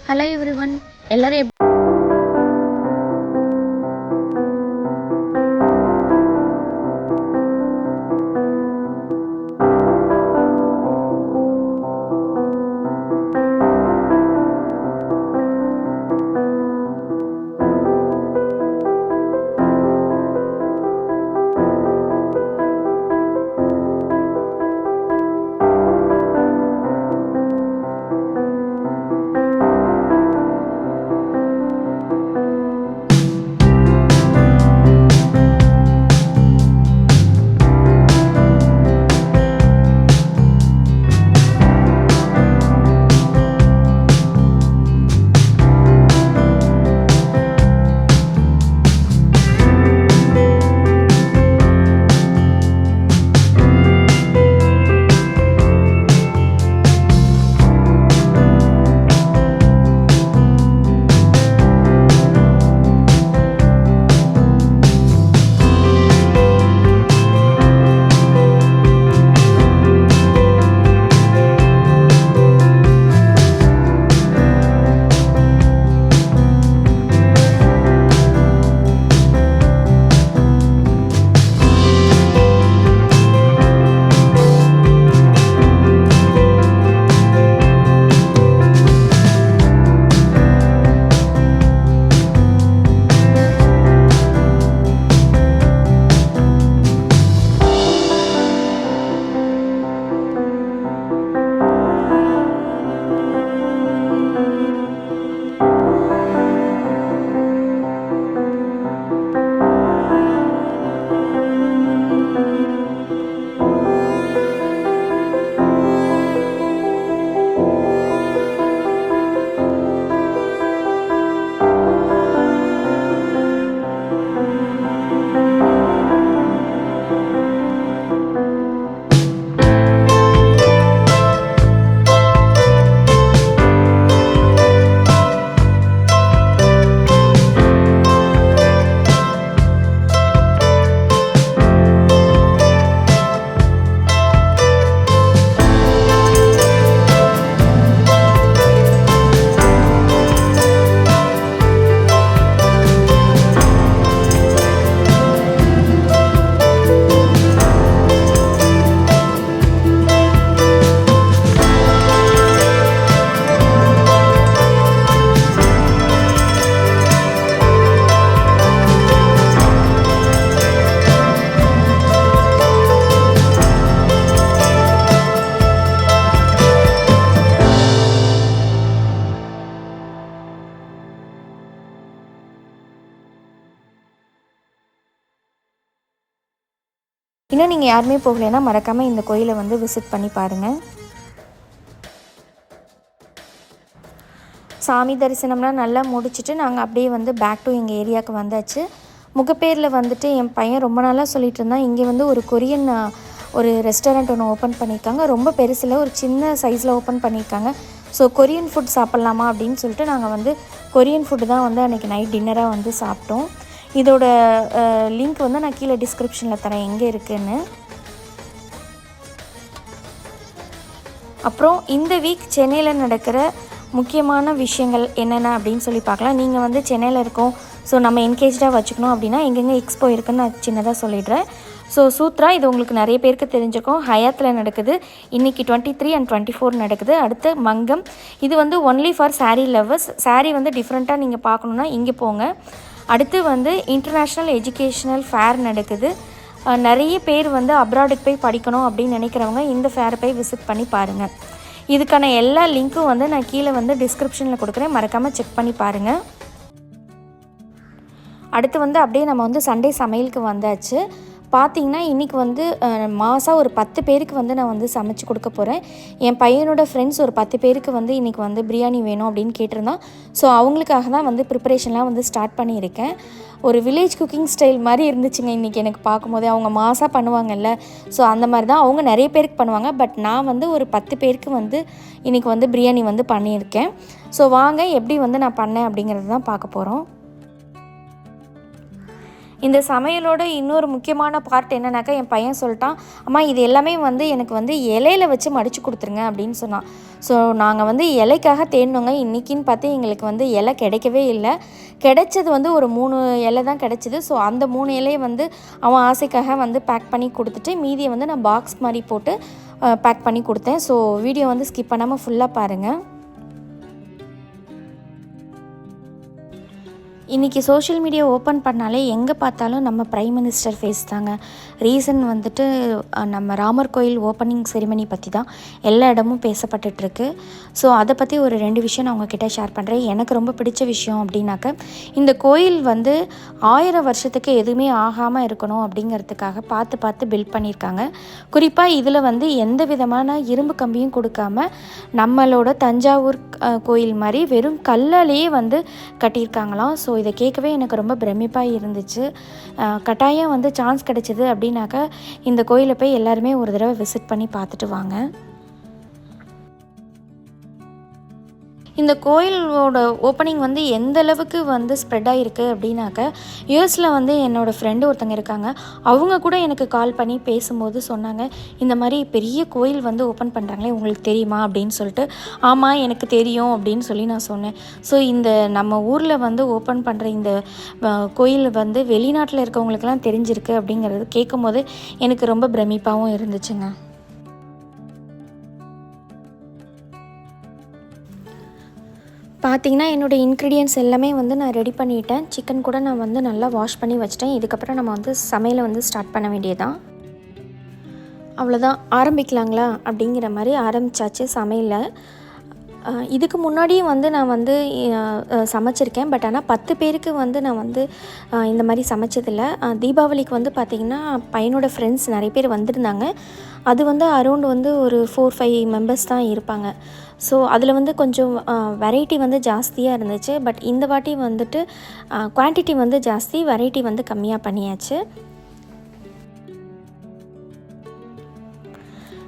Hello everyone, எல்லாரும் இன்னும் நீங்கள் யாருமே போகலைன்னா மறக்காமல் இந்த கோயிலை வந்து விசிட் பண்ணி பாருங்கள். சாமி தரிசனம்லாம் நல்லா முடிச்சுட்டு நாங்கள் அப்படியே வந்து பேக் டு எங்கள் ஏரியாவுக்கு வந்தாச்சு. முகப்பேரில் வந்துட்டு என் பையன் ரொம்ப நாளாக சொல்லிட்டு இருந்தான், இங்கே வந்து ஒரு கொரியன் ஒரு ரெஸ்டாரண்ட் ஒன்று ஓப்பன் பண்ணியிருக்காங்க. ரொம்ப பெருசில் ஒரு சின்ன சைஸில் ஓப்பன் பண்ணியிருக்காங்க. ஸோ கொரியன் ஃபுட் சாப்பிட்லாமா அப்படின்னு சொல்லிட்டு நாங்கள் வந்து கொரியன் ஃபுட்டு தான் வந்து அன்றைக்கி நைட் டின்னராக வந்து சாப்பிட்டோம். இதோட லிங்க் வந்து நான் கீழே டிஸ்கிரிப்ஷனில் தரேன் எங்கே இருக்குதுன்னு. அப்புறம் இந்த வீக் சென்னையில் நடக்கிற முக்கியமான விஷயங்கள் என்னென்ன அப்படின்னு சொல்லி பார்க்கலாம். நீங்கள் வந்து சென்னையில் இருக்கோம், ஸோ நம்ம என்கேஜாக வச்சுக்கணும் அப்படின்னா எங்கெங்கே எக்ஸ்போ இருக்குதுன்னு நான் சின்னதாக சொல்லிடுறேன். ஸோ சூத்ரா இது உங்களுக்கு நிறைய பேருக்கு தெரிஞ்சிருக்கும், ஹயாத்தில் நடக்குது. இன்றைக்கி 23 and 24 நடக்குது. அடுத்து மங்கம், இது வந்து only for sari lovers. Sari வந்து டிஃப்ரெண்ட்டாக நீங்கள் பார்க்கணுன்னா இங்கே போங்க. அடுத்து வந்து இன்டர்நேஷ்னல் எஜுகேஷ்னல் ஃபேர் நடக்குது. நிறைய பேர் வந்து அப்ராடுக்கு போய் படிக்கணும் அப்படின்னு நினைக்கிறவங்க இந்த ஃபேரை போய் விசிட் பண்ணி பாருங்கள். இதுக்கான எல்லா லிங்க்கும் வந்து நான் கீழே வந்து டிஸ்கிரிப்ஷனில் கொடுக்குறேன், மறக்காமல் செக் பண்ணி பாருங்கள். அடுத்து வந்து அப்படியே நம்ம வந்து சண்டே சமையலுக்கு வந்தாச்சு. பார்த்திங்கன்னா இன்றைக்கி வந்து மாதம் ஒரு 10 பேருக்கு வந்து நான் வந்து சமைச்சு கொடுக்க போகிறேன். என் பையனோட ஃப்ரெண்ட்ஸ் ஒரு 10 பேருக்கு வந்து இன்றைக்கி வந்து பிரியாணி வேணும் அப்படின்னு கேட்டிருந்தான். ஸோ அவங்களுக்காக தான் வந்து ப்ரிப்பரேஷன்லாம் வந்து ஸ்டார்ட் பண்ணியிருக்கேன். ஒரு வில்லேஜ் குக்கிங் ஸ்டைல் மாதிரி இருந்துச்சுங்க இன்றைக்கி எனக்கு பார்க்கும்போது. அவங்க மாசாக பண்ணுவாங்கல்ல, ஸோ அந்த மாதிரி தான் அவங்க நிறைய பேருக்கு பண்ணுவாங்க. பட் நான் வந்து ஒரு 10 பேருக்கு வந்து இன்றைக்கி வந்து பிரியாணி வந்து பண்ணியிருக்கேன். ஸோ வாங்க எப்படி வந்து நான் பண்ணேன் அப்படிங்கிறது தான் பார்க்க போகிறோம். இந்த சமையலோட இன்னொரு முக்கியமான பார்ட் என்னன்னாக்கா, என் பையன் சொல்லிட்டான், அம்மா இது எல்லாமே வந்து எனக்கு வந்து இலையில வச்சு மடித்து கொடுத்துருங்க அப்படின்னு சொன்னான். ஸோ நாங்கள் வந்து இலைக்காக தேடினோங்க. இன்றைக்கின்னு பார்த்து எங்களுக்கு வந்து இலை கிடைக்கவே இல்லை. கிடைச்சது வந்து ஒரு 3 இலை தான் கிடச்சிது. ஸோ அந்த 3 இலையை வந்து அவன் ஆசைக்காக வந்து பேக் பண்ணி கொடுத்துட்டு, மீதியை வந்து நான் பாக்ஸ் மாதிரி போட்டு பேக் பண்ணி கொடுத்தேன். ஸோ வீடியோ வந்து ஸ்கிப் பண்ணாமல் ஃபுல்லாக பாருங்கள். இன்றைக்கி சோஷியல் மீடியா ஓப்பன் பண்ணாலே எங்கே பார்த்தாலும் நம்ம பிரைம் மினிஸ்டர் ஃபேஸ் தாங்க. ரீசன் வந்துட்டு நம்ம ராமர் கோயில் ஓப்பனிங் செரிமனி பற்றி தான் எல்லா இடமும் பேசப்பட்டுருக்கு. ஸோ அதை பற்றி ஒரு 2 விஷயம் நான் உங்ககிட்ட ஷேர் பண்ணுறேன். எனக்கு ரொம்ப பிடிச்ச விஷயம் அப்படின்னாக்க, இந்த கோயில் வந்து 1000 வருஷத்துக்கு எதுவுமே ஆகாமல் இருக்கணும் அப்படிங்கிறதுக்காக பார்த்து பில்ட் பண்ணியிருக்காங்க. குறிப்பாக இதில் வந்து எந்த விதமான இரும்பு கம்பியும் கொடுக்காம நம்மளோட தஞ்சாவூர் கோயில் மாதிரி வெறும் கல்லாலேயே வந்து கட்டியிருக்காங்களாம். ஸோ இதை கேட்கவே எனக்கு ரொம்ப பிரமிப்பாக இருந்துச்சு. கட்டாயம் வந்து சான்ஸ் கிடைச்சிது அப்படின்னாக்கா இந்த கோயிலை போய் எல்லாருமே ஒரு தடவை விசிட் பண்ணி பார்த்துட்டு வாங்க. இந்த கோயிலோட ஓப்பனிங் வந்து எந்த அளவுக்கு வந்து ஸ்ப்ரெட் ஆகிருக்கு அப்படின்னாக்க, யூஎஸில் வந்து என்னோடய ஃப்ரெண்டு ஒருத்தங்க இருக்காங்க. அவங்க கூட எனக்கு கால் பண்ணி பேசும்போது சொன்னாங்க, இந்த மாதிரி பெரிய கோயில் வந்து ஓப்பன் பண்ணுறாங்களே உங்களுக்கு தெரியுமா அப்படின்னு சொல்லிட்டு. ஆமாம் எனக்கு தெரியும் அப்படின்னு சொல்லி நான் சொன்னேன். ஸோ இந்த நம்ம ஊரில் வந்து ஓப்பன் பண்ணுற இந்த கோயில் வந்து வெளிநாட்டில் இருக்கவங்களுக்கெல்லாம் தெரிஞ்சிருக்கு அப்படிங்கிறது கேட்கும் போது எனக்கு ரொம்ப பிரமிப்பாகவும் இருந்துச்சுங்க. பார்த்திங்கன்னா என்னோடய இன்க்ரீடியன்ட்ஸ் எல்லாமே வந்து நான் ரெடி பண்ணிட்டேன். சிக்கன் கூட நான் வந்து நல்லா வாஷ் பண்ணி வச்சிட்டேன். இதுக்கப்புறம் நம்ம வந்து சமையலை வந்து ஸ்டார்ட் பண்ண வேண்டியதான். அவ்வளோதான், ஆரம்பிக்கலாங்களா அப்படிங்கிற மாதிரி ஆரம்பித்தாச்சு சமையலை. இதுக்கு முன்னாடியும் வந்து நான் வந்து சமைச்சிருக்கேன். பட் ஆனால் 10 பேருக்கு வந்து நான் வந்து இந்த மாதிரி சமைச்சதில்லை. தீபாவளிக்கு வந்து பார்த்திங்கன்னா பையனோட ஃப்ரெண்ட்ஸ் நிறைய பேர் வந்திருந்தாங்க. அது வந்து அரௌண்ட் வந்து ஒரு 4-5 மெம்பர்ஸ் தான் இருப்பாங்க. ஸோ அதில் வந்து கொஞ்சம் வெரைட்டி வந்து ஜாஸ்தியாக இருந்துச்சு. பட் இந்த வாட்டி வந்துட்டு குவான்டிட்டி வந்து ஜாஸ்தி, வெரைட்டி வந்து கம்மியாக பண்ணியாச்சு.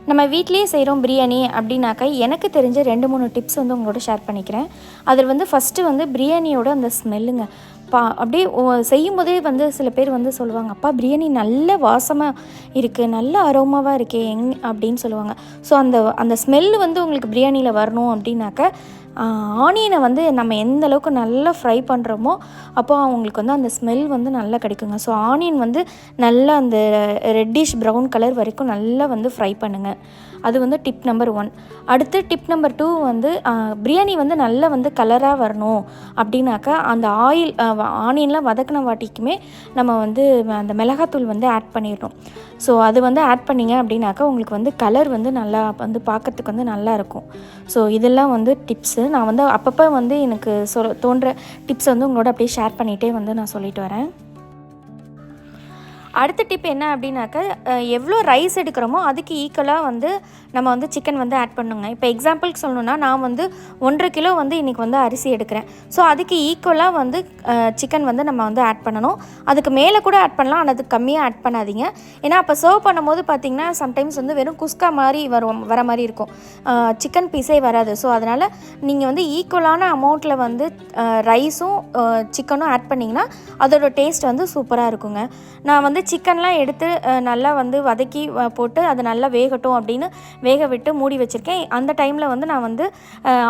நம்ம வீட்லேயே செய்கிறோம் பிரியாணி அப்படின்னாக்கா எனக்கு தெரிஞ்ச 2-3 டிப்ஸ் வந்து உங்களோட ஷேர் பண்ணிக்கிறேன். அதில் வந்து ஃபஸ்ட்டு வந்து பிரியாணியோட அந்த ஸ்மெல்லுங்க. அப்படியே செய்யும்போதே வந்து சில பேர் வந்து சொல்லுவாங்க, அப்பா பிரியாணி நல்ல வாசமாக இருக்குது, நல்ல அரோமாவாக இருக்கே அப்படின்னு சொல்லுவாங்க. ஸோ அந்த ஸ்மெல்லு வந்து உங்களுக்கு பிரியாணியில் வரணும் அப்படின்னாக்க, ஆனியனை வந்து நம்ம எந்த அளவுக்கு நல்லா ஃப்ரை பண்ணுறோமோ அப்போ அவங்களுக்கு வந்து அந்த ஸ்மெல் வந்து நல்லா கிடைக்குங்க. ஸோ ஆனியன் வந்து நல்லா அந்த ரெட்டிஷ் ப்ரௌன் கலர் வரைக்கும் நல்லா வந்து ஃப்ரை பண்ணுங்கள். அது வந்து டிப் நம்பர் 1. அடுத்து டிப் நம்பர் 2 வந்து பிரியாணி வந்து நல்லா வந்து கலராக வரணும் அப்படின்னாக்கா அந்த ஆனியன்லாம் வதக்கின வாட்டிக்குமே நம்ம வந்து அந்த மிளகாத்தூள் வந்து ஆட் பண்ணிடணும். ஸோ அது வந்து ஆட் பண்ணிங்க அப்படின்னாக்கா உங்களுக்கு வந்து கலர் வந்து நல்லா வந்து பார்க்கறதுக்கு வந்து நல்லாயிருக்கும். ஸோ இதெல்லாம் வந்து டிப்ஸு. நான் வந்து அப்பப்போ வந்து எனக்கு தோன்ற டிப்ஸ் வந்து உங்களோட அப்படியே ஷேர் பண்ணிகிட்டே வந்து நான் சொல்லிட்டு வரேன். அடுத்த டிப் என்ன அப்படின்னாக்கா, எவ்வளோ ரைஸ் எடுக்கிறோமோ அதுக்கு ஈக்குவலாக வந்து நம்ம வந்து சிக்கன் வந்து ஆட் பண்ணுங்க. இப்போ எக்ஸாம்பிளுக்கு சொல்லணுன்னா, நான் வந்து 1.5 கிலோ வந்து இன்றைக்கி வந்து அரிசி எடுக்கிறேன். ஸோ அதுக்கு ஈக்குவலாக வந்து சிக்கன் வந்து நம்ம வந்து ஆட் பண்ணணும். அதுக்கு மேலே கூட ஆட் பண்ணலாம், ஆனால் அதுக்கு கம்மியாக ஆட் பண்ணாதீங்க. ஏன்னா அப்போ சர்வ் பண்ணும்போது பார்த்திங்கன்னா சம்டைம்ஸ் வந்து வெறும் குஸ்கா மாதிரி வர மாதிரி இருக்கும், சிக்கன் பீஸே வராது. ஸோ அதனால் நீங்கள் வந்து ஈக்குவலான அமௌண்ட்டில் வந்து ரைஸும் சிக்கனும் ஆட் பண்ணிங்கன்னா அதோடய டேஸ்ட் வந்து சூப்பராக இருக்குங்க. நான் வந்து சிக்கன்லாம் எடுத்து நல்லா வந்து வதக்கி போட்டு அது நல்லா வேகட்டும் அப்படின்னு வேக விட்டு மூடி வச்சுருக்கேன். அந்த டைமில் வந்து நான் வந்து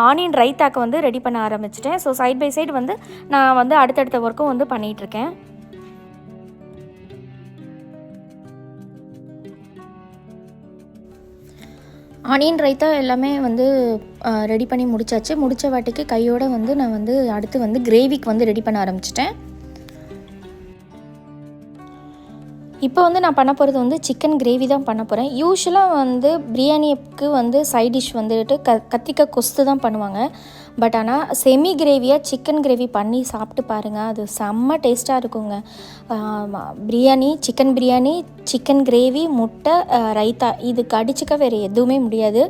ஆனியன் ரைத்தாக்கு வந்து ரெடி பண்ண ஆரம்பிச்சிட்டேன். ஸோ சைட் பை சைடு வந்து நான் வந்து அடுத்தடுத்த ஒர்க்கும் வந்து பண்ணிகிட்ருக்கேன். ஆனியன் ரைத்தா எல்லாமே வந்து ரெடி பண்ணி முடிச்சாச்சு. முடித்த வாட்டிக்கு கையோடு வந்து நான் வந்து அடுத்து வந்து கிரேவிக்கு வந்து ரெடி பண்ண ஆரம்பிச்சிட்டேன். இப்போ வந்து நான் பண்ண போகிறது வந்து சிக்கன் கிரேவி தான் பண்ண போகிறேன். யூஸ்வலாக வந்து பிரியாணிக்கு வந்து சைட் டிஷ் வந்துட்டு கத்திரிக்காய் கொஸ்து தான் பண்ணுவாங்க. பட் ஆனால் செமி கிரேவியாக சிக்கன் கிரேவி பண்ணி சாப்பிட்டு பாருங்கள், அது செம்ம டேஸ்ட்டாக இருக்குங்க. பிரியாணி, சிக்கன் கிரேவி, முட்டை, ரைத்தா, இதுக்கு அடிச்சுக்க வேறு எதுவுமே முடியாது.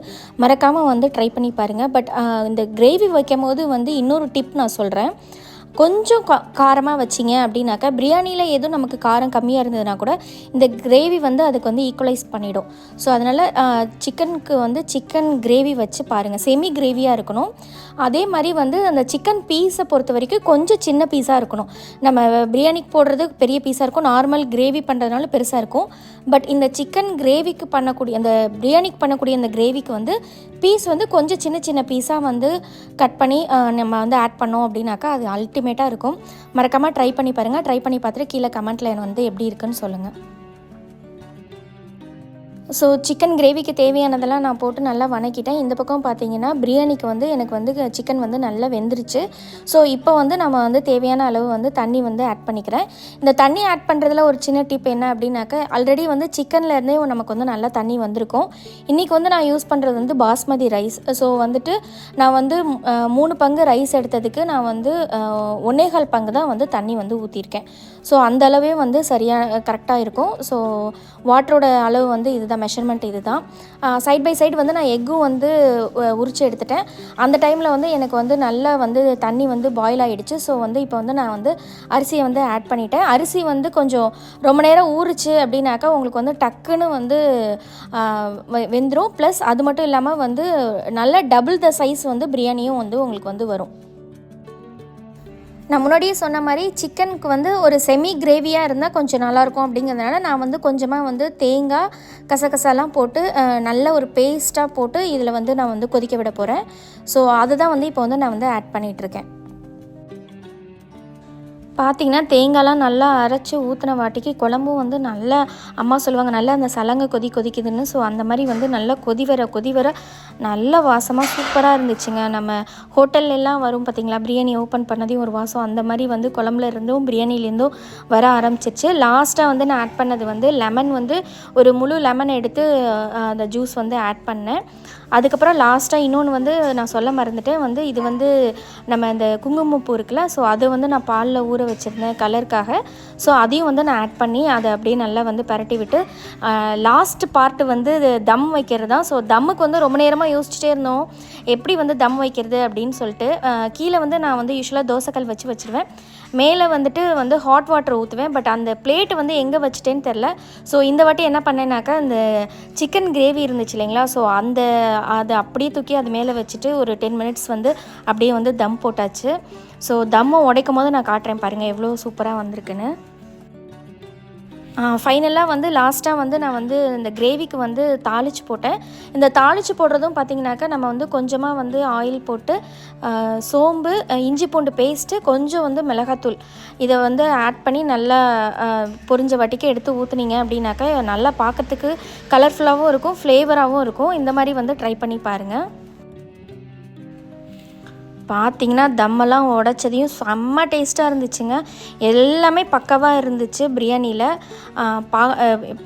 மறக்காமல் வந்து ட்ரை பண்ணி பாருங்கள். பட் இந்த கிரேவி வைக்கும் போது வந்து இன்னொரு டிப் நான் சொல்கிறேன். கொஞ்சம் காரமாக வச்சிங்க அப்படின்னாக்கா பிரியாணியில் எதுவும் நமக்கு காரம் கம்மியாக இருந்ததுன்னா கூட இந்த கிரேவி வந்து அதுக்கு வந்து ஈக்குவலைஸ் பண்ணிடும். ஸோ அதனால் சிக்கனுக்கு வந்து சிக்கன் கிரேவி வச்சு பாருங்கள், செமி கிரேவியாக இருக்கணும். அதே மாதிரி வந்து அந்த சிக்கன் பீஸை பொறுத்த வரைக்கும் கொஞ்சம் சின்ன பீஸாக இருக்கணும். நம்ம பிரியாணிக்கு போடுறது பெரிய பீஸாக இருக்கும், நார்மல் கிரேவி பண்ணுறதுனால பெருசாக இருக்கும். பட் இந்த சிக்கன் கிரேவிக்கு பண்ணக்கூடிய அந்த பிரியாணிக்கு பண்ணக்கூடிய அந்த கிரேவிக்கு வந்து பீஸ் வந்து கொஞ்சம் சின்ன சின்ன பீஸாக வந்து கட் பண்ணி நம்ம வந்து ஆட் பண்ணோம் அப்படின்னாக்கா அது அல்டிமேட்டாக இருக்கும். மறக்காமல் ட்ரை பண்ணி பாருங்கள். ட்ரை பண்ணி பார்த்துட்டு கீழே கமெண்ட்டில் வந்து எப்படி இருக்குன்னு சொல்லுங்கள். ஸோ சிக்கன் கிரேவிக்கு தேவையானதெல்லாம் நான் போட்டு நல்லா வணக்கிட்டேன். இந்த பக்கம் பார்த்தீங்கன்னா பிரியாணிக்கு வந்து எனக்கு வந்து சிக்கன் வந்து நல்லா வெந்துருச்சு. ஸோ இப்போ வந்து நம்ம வந்து தேவையான அளவு வந்து தண்ணி வந்து ஆட் பண்ணிக்கிறேன். இந்த தண்ணி ஆட் பண்ணுறதுல ஒரு சின்ன டிப் என்ன அப்படின்னாக்க, ஆல்ரெடி வந்து சிக்கன்லேருந்தே நமக்கு வந்து நல்லா தண்ணி வந்திருக்கும். இன்றைக்கி வந்து நான் யூஸ் பண்ணுறது வந்து பாஸ்மதி ரைஸ். ஸோ வந்துட்டு நான் வந்து 3 பங்கு ரைஸ் எடுத்ததுக்கு நான் வந்து 1.25 பங்கு தான் வந்து தண்ணி வந்து ஊற்றிருக்கேன். ஸோ அந்த அளவே வந்து சரியாக கரெக்டாக இருக்கும். ஸோ வாட்டரோட அளவு வந்து இதுதான், மெஷர்மெண்ட் இது தான். சைட் பை சைடு வந்து நான் எக்கும் வந்து உரிச்சு எடுத்துட்டேன். அந்த டைமில் வந்து எனக்கு வந்து நல்லா வந்து தண்ணி வந்து பாயில் ஆகிடுச்சு. ஸோ வந்து இப்போ வந்து நான் வந்து அரிசியை வந்து ஆட் பண்ணிட்டேன். அரிசி வந்து கொஞ்சம் ரொம்ப நேரம் ஊறிச்சு அப்படின்னாக்கா உங்களுக்கு வந்து டக்குன்னு வந்து வெந்துடும். ப்ளஸ் அது மட்டும் இல்லாமல் வந்து நல்லா டபுள் த சைஸ் வந்து பிரியாணியும் வந்து உங்களுக்கு வந்து வரும். நான் முன்னாடியே சொன்ன மாதிரி சிக்கனுக்கு வந்து ஒரு செமி கிரேவியாக இருந்தால் கொஞ்சம் நல்லாயிருக்கும் அப்படிங்கிறதுனால நான் வந்து கொஞ்சமாக வந்து தேங்காய் கசகசாலாம் போட்டு நல்ல ஒரு பேஸ்ட்டாக போட்டு இதில் வந்து நான் வந்து கொதிக்க விட போகிறேன். ஸோ அதுதான் வந்து இப்போ வந்து நான் வந்து ஆட் பண்ணிகிட்ருக்கேன். பார்த்திங்கன்னா தேங்காய்லாம் நல்லா அரைச்சி ஊற்றின வாட்டிக்கு குழம்பும் வந்து நல்லா, அம்மா சொல்லுவாங்க நல்லா அந்த சலங்கை கொதிக்குதுன்னு. ஸோ அந்த மாதிரி வந்து நல்லா கொதி வர நல்ல வாசமாக சூப்பராக இருந்துச்சுங்க. நம்ம ஹோட்டல்லாம் வரும் பார்த்திங்களா, பிரியாணி ஓப்பன் பண்ணதையும் ஒரு வாசம் அந்த மாதிரி வந்து குழம்புல இருந்தும் பிரியாணிலேருந்தும் வர ஆரம்பிச்சிச்சு. லாஸ்ட்டாக வந்து நான் ஆட் பண்ணது வந்து லெமன் வந்து ஒரு முழு லெமன் எடுத்து அந்த ஜூஸ் வந்து ஆட் பண்ணேன். அதுக்கப்புறம் லாஸ்ட்டாக இன்னொன்று வந்து நான் சொல்ல மறந்துட்டேன், வந்து இது வந்து நம்ம இந்த குங்குமப்பூ இருக்குல்ல, ஸோ அதை வந்து நான் பாலில் ஊற வச்சுருந்தேன் கலருக்காக. ஸோ அதையும் வந்து நான் ஆட் பண்ணி அதை அப்படியே நல்லா வந்து பரட்டி விட்டு லாஸ்ட் பார்ட்டு வந்து தம் வைக்கிறது தான். ஸோ தம்முக்கு வந்து ரொம்ப நேரமாக யோசிச்சுட்டே இருந்தோம் எப்படி வந்து தம் வைக்கிறது அப்படின்னு சொல்லிட்டு. கீழே வந்து நான் வந்து யூஸ்வலாக தோசைக்கல் வச்சுருவேன், மேலே வந்துட்டு வந்து ஹாட் வாட்டர் ஊற்றுவேன். பட் அந்த பிளேட்டு வந்து எங்கே வச்சுட்டேன்னு தெரில. ஸோ இந்த வாட்டி என்ன பண்ணேன்னாக்கா, இந்த சிக்கன் கிரேவி இருந்துச்சு இல்லைங்களா, ஸோ அதை அப்படியே தூக்கி அது மேலே வச்சுட்டு ஒரு 10 மினிட்ஸ் வந்து அப்படியே வந்து தம் போட்டாச்சு. ஸோ தம்மை உடைக்கும் போது நான் காட்டுறேன் பாருங்கள் எவ்வளோ சூப்பராக வந்திருக்குன்னு. ஃபைனலாக வந்து லாஸ்ட்டாக வந்து நான் வந்து இந்த கிரேவிக்கு வந்து தாளித்து போட்டேன். இந்த தாளித்து போடுறதும் பார்த்திங்கனாக்கா நம்ம வந்து கொஞ்சமாக வந்து ஆயில் போட்டு சோம்பு, இஞ்சி பூண்டு பேஸ்ட்டு, கொஞ்சம் வந்து மிளகாத்தூள் இதை வந்து ஆட் பண்ணி நல்லா பொரிஞ்ச வட்டிக்கு எடுத்து ஊற்றுனீங்க அப்படின்னாக்கா நல்லா பார்க்குறதுக்கு கலர்ஃபுல்லாகவும் இருக்கும், ஃப்ளேவராகவும் இருக்கும். இந்த மாதிரி வந்து ட்ரை பண்ணி பாருங்கள். பார்த்திங்கன்னா தம்மெல்லாம் உடச்சதையும் செம்ம டேஸ்ட்டாக இருந்துச்சுங்க. எல்லாமே பக்காவாக இருந்துச்சு பிரியாணியில்.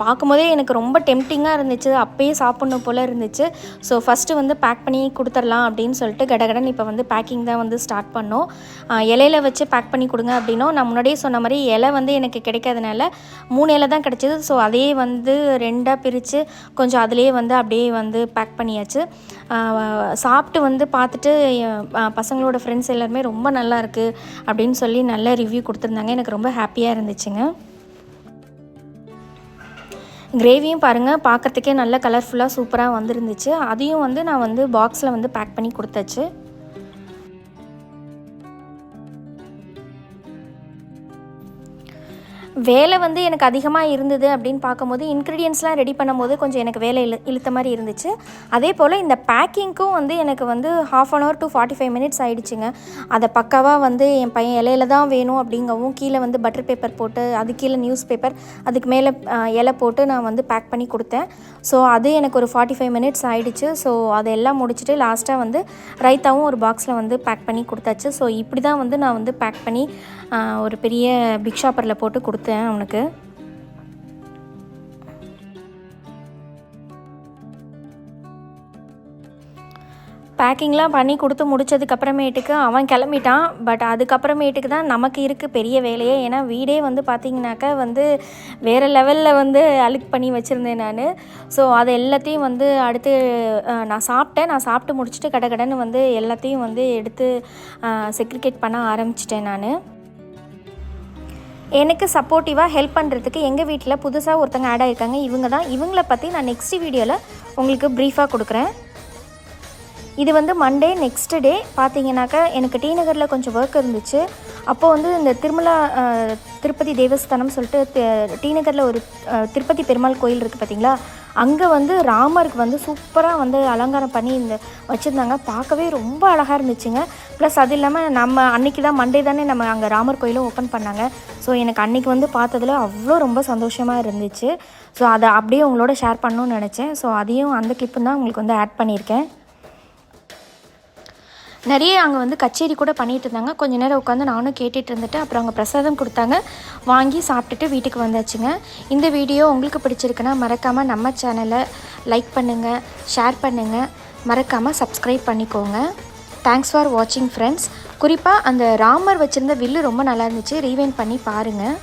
பார்க்கும்போதே எனக்கு ரொம்ப டெம்டிங்காக இருந்துச்சு, அப்பயே சாப்பிட்ணும் போல் இருந்துச்சு. ஸோ ஃபஸ்ட்டு வந்து பேக் பண்ணி கொடுத்துடலாம் அப்படின்னு சொல்லிட்டு கடகடன் இப்போ வந்து பேக்கிங் தான் வந்து ஸ்டார்ட் பண்ணோம். இலையில வச்சு பேக் பண்ணி கொடுங்க அப்படின்னோம். நான் முன்னாடியே சொன்ன மாதிரி இலை வந்து எனக்கு கிடைக்காதனால 3 இலை தான் கிடச்சிது. ஸோ அதையே வந்து 2ஆக பிரித்து கொஞ்சம் அதிலே வந்து அப்படியே வந்து பேக் பண்ணியாச்சு. சாப்பிட்டு வந்து பார்த்துட்டு பசங்களோட ஃப்ரெண்ட்ஸ் எல்லாருமே ரொம்ப நல்லா இருக்குது அப்படின்னு சொல்லி நல்ல ரிவ்யூ கொடுத்துருந்தாங்க. எனக்கு ரொம்ப ஹாப்பியாக இருந்துச்சுங்க. கிரேவியும் பாருங்கள் பார்க்குறதுக்கே நல்ல கலர்ஃபுல்லாக சூப்பராக வந்துருந்துச்சு. அதையும் வந்து நான் வந்து பாக்ஸில் வந்து பேக் பண்ணி கொடுத்தாச்சு. வேலை வந்து எனக்கு அதிகமாக இருந்தது அப்படின்னு பார்க்கும்போது இன்க்ரீடியன்ஸ்லாம் ரெடி பண்ணும்போது கொஞ்சம் எனக்கு வேலை இழுத்த மாதிரி இருந்துச்சு. அதே போல் இந்த பேக்கிங்க்கும் வந்து எனக்கு வந்து 1/2 hour to 45 minutes ஆகிடுச்சுங்க. அதை பக்காவாக வந்து என் பையன் இலையில தான் வேணும் அப்படிங்கவும் கீழே வந்து பட்டர் பேப்பர் போட்டு அது கீழே நியூஸ் பேப்பர் அதுக்கு மேலே இலை போட்டு நான் வந்து பேக் பண்ணி கொடுத்தேன். ஸோ அது எனக்கு ஒரு 45 minutes ஆகிடுச்சு. ஸோ அதெல்லாம் முடிச்சுட்டு லாஸ்ட்டாக வந்து ரைத்தாவும் ஒரு பாக்ஸில் வந்து பேக் பண்ணி கொடுத்தாச்சு. ஸோ இப்படி தான் வந்து நான் வந்து பேக் பண்ணி ஒரு பெரிய பிக் ஷாப்பரில் போட்டு கொடுத்தேன் அவனுக்கு. பேக்கிங்லாம் பண்ணி கொடுத்து முடித்ததுக்கப்புறமேட்டுக்கு அவன் கிளம்பிட்டான். பட் அதுக்கப்புறமேட்டுக்கு தான் நமக்கு இருக்குது பெரிய வேலையே. ஏன்னா வீடே வந்து பார்த்திங்கனாக்கா வந்து வேறு லெவலில் வந்து அழுக்கு பண்ணி வச்சுருந்தேன் நான். ஸோ அது எல்லாத்தையும் வந்து அடுத்து நான் சாப்பிட்டு முடிச்சுட்டு கடகடன்னு வந்து எல்லாத்தையும் வந்து எடுத்து செக்ரிகேட் பண்ண ஆரம்பிச்சிட்டேன் நான். எனக்கு சப்போர்ட்டிவாக ஹெல்ப் பண்ணுறதுக்கு எங்கள் வீட்டில் புதுசாக ஒருத்தங்க ஆட் ஆகிருக்காங்க. இவங்கள பற்றி நான் நெக்ஸ்ட் வீடியோவில் உங்களுக்கு ப்ரீஃபாக கொடுக்குறேன். இது வந்து மண்டே நெக்ஸ்ட் டே பார்த்தீங்கன்னாக்கா எனக்கு டி நகரில் கொஞ்சம் ஒர்க் இருந்துச்சு. அப்போது வந்து இந்த திருப்பதி தேவஸ்தானம் சொல்லிட்டு டி நகரில் ஒரு திருப்பதி பெருமாள் கோயில் இருக்குது பார்த்தீங்களா, அங்கே வந்து ராமருக்கு வந்து சூப்பராக வந்து அலங்காரம் பண்ணி வச்சுருந்தாங்க. பார்க்கவே ரொம்ப அழகாக இருந்துச்சுங்க. ப்ளஸ் அது இல்லாமல் நம்ம அன்றைக்கி தான் மண்டே தானே நம்ம அங்கே ராமர் கோயிலும் ஓப்பன் பண்ணாங்க. ஸோ எனக்கு அன்றைக்கி வந்து பார்த்ததில் அவ்வளோ ரொம்ப சந்தோஷமாக இருந்துச்சு. ஸோ அதை அப்படியே உங்களோட ஷேர் பண்ணணும்னு நினச்சேன். ஸோ அதையும் அந்த கிளிப்பும் தான் உங்களுக்கு வந்து ஆட் பண்ணியிருக்கேன். நிறைய அங்கே வந்து கச்சேரி கூட பண்ணிகிட்டு இருந்தாங்க. கொஞ்சம் நேரம் உட்காந்து நானும் கேட்டுட்டு இருந்துட்டு அப்புறம் அங்கே பிரசாதம் கொடுத்தாங்க, வாங்கி சாப்பிட்டுட்டு வீட்டுக்கு வந்தாச்சுங்க. இந்த வீடியோ உங்களுக்கு பிடிச்சிருக்குன்னா மறக்காமல் நம்ம சேனலை லைக் பண்ணுங்கள், ஷேர் பண்ணுங்கள், மறக்காமல் சப்ஸ்கிரைப் பண்ணிக்கோங்க. தேங்க்ஸ் ஃபார் வாட்சிங் ஃப்ரெண்ட்ஸ். குறிப்பாக அந்த ராமர் வச்சுருந்த வில்லு ரொம்ப நல்லா இருந்துச்சு, ரீவைண்ட் பண்ணி பாருங்கள்.